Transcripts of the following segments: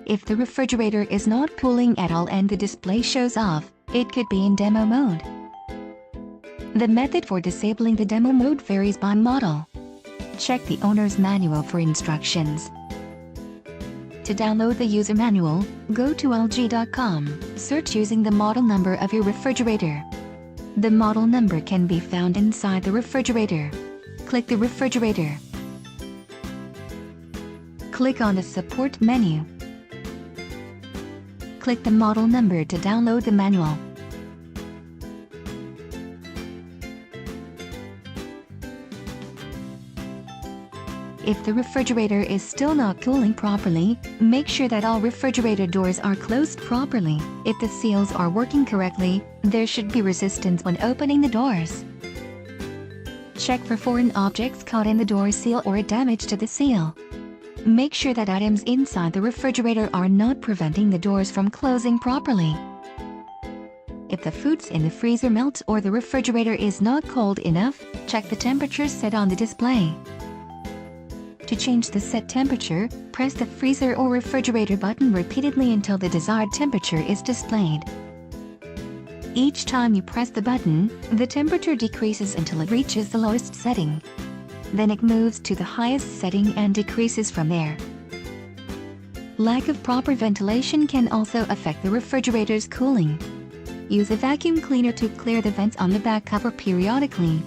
If the refrigerator is not cooling at all and the display shows off, it could be in demo mode. The method for disabling the demo mode varies by model. Check the owner's manual for instructions. To download the user manual, go to lg.com, search using the model number of your refrigerator. The model number can be found inside the refrigerator. Click the refrigerator. Click on the support menu. Click the model number to download the manual. If the refrigerator is still not cooling properly, make sure that all refrigerator doors are closed properly. If the seals are working correctly, there should be resistance when opening the doors. Check for foreign objects caught in the door seal or damage to the seal. Make sure that items inside the refrigerator are not preventing the doors from closing properly. If the foods in the freezer melt or the refrigerator is not cold enough, check the temperature set on the display. To change the set temperature, press the freezer or refrigerator button repeatedly until the desired temperature is displayed. Each time you press the button, the temperature decreases until it reaches the lowest setting. Then it moves to the highest setting and decreases from there. Lack of proper ventilation can also affect the refrigerator's cooling. Use a vacuum cleaner to clear the vents on the back cover periodically.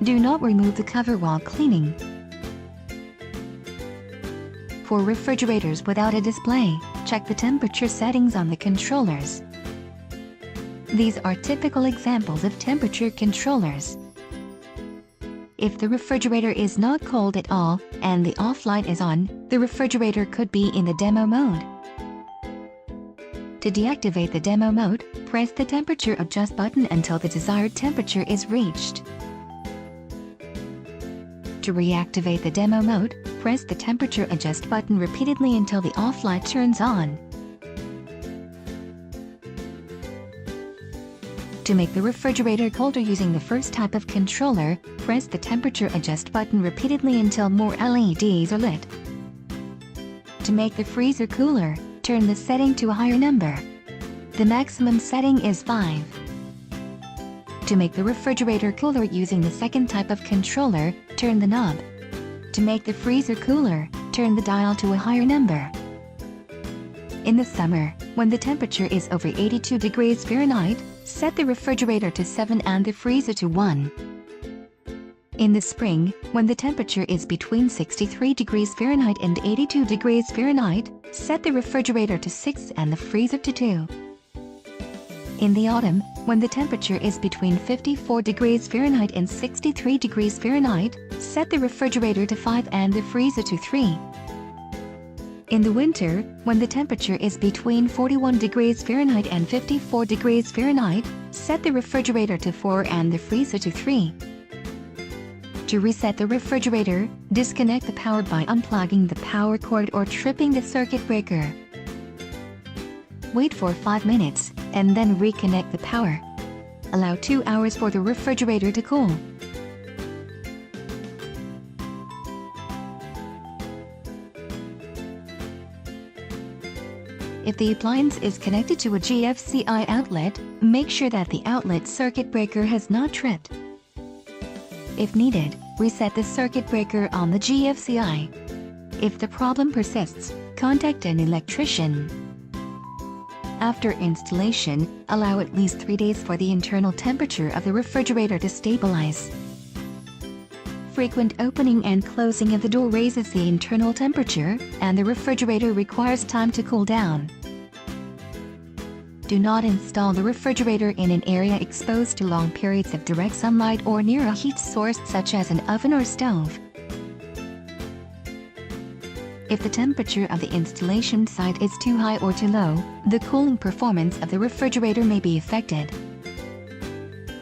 Do not remove the cover while cleaning. For refrigerators without a display, check the temperature settings on the controllers. These are typical examples of temperature controllers. If the refrigerator is not cold at all, and the off light is on, the refrigerator could be in the demo mode. To deactivate the demo mode, press the temperature adjust button until the desired temperature is reached. To reactivate the demo mode, press the temperature adjust button repeatedly until the off light turns on. To make the refrigerator colder using the first type of controller, press the temperature adjust button repeatedly until more LEDs are lit. To make the freezer cooler, turn the setting to a higher number. The maximum setting is 5. To make the refrigerator cooler using the second type of controller, turn the knob. To make the freezer cooler, turn the dial to a higher number. In the summer, when the temperature is over 82 degrees Fahrenheit, set the refrigerator to 7 and the freezer to 1. In the spring, when the temperature is between 63 degrees Fahrenheit and 82 degrees Fahrenheit, set the refrigerator to 6 and the freezer to 2. In the autumn, when the temperature is between 54 degrees Fahrenheit and 63 degrees Fahrenheit, set the refrigerator to 5 and the freezer to 3. In the winter, when the temperature is between 41 degrees Fahrenheit and 54 degrees Fahrenheit, set the refrigerator to 4 and the freezer to 3. To reset the refrigerator, disconnect the power by unplugging the power cord or tripping the circuit breaker. Wait for 5 minutes, and then reconnect the power. Allow 2 hours for the refrigerator to cool. If the appliance is connected to a GFCI outlet, make sure that the outlet circuit breaker has not tripped. If needed, reset the circuit breaker on the GFCI. If the problem persists, contact an electrician. After installation, allow at least 3 days for the internal temperature of the refrigerator to stabilize. Frequent opening and closing of the door raises the internal temperature, and the refrigerator requires time to cool down. Do not install the refrigerator in an area exposed to long periods of direct sunlight or near a heat source such as an oven or stove. If the temperature of the installation site is too high or too low, the cooling performance of the refrigerator may be affected.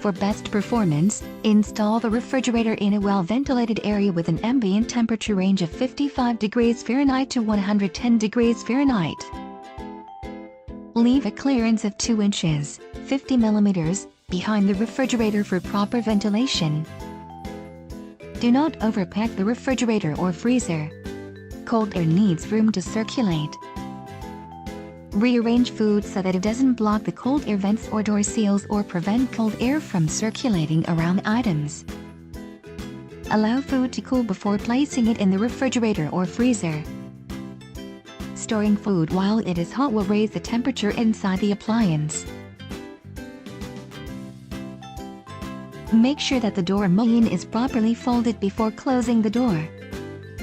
For best performance, install the refrigerator in a well-ventilated area with an ambient temperature range of 55 degrees Fahrenheit to 110 degrees Fahrenheit. Leave a clearance of 2 inches, 50 millimeters, behind the refrigerator for proper ventilation. Do not overpack the refrigerator or freezer. Cold air needs room to circulate. Rearrange food so that it doesn't block the cold air vents or door seals or prevent cold air from circulating around items. Allow food to cool before placing it in the refrigerator or freezer. Storing food while it is hot will raise the temperature inside the appliance. Make sure that the door mullion is properly folded before closing the door.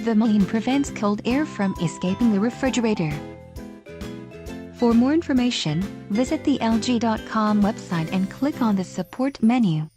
The mullion prevents cold air from escaping the refrigerator. For more information, visit the LG.com website and click on the support menu.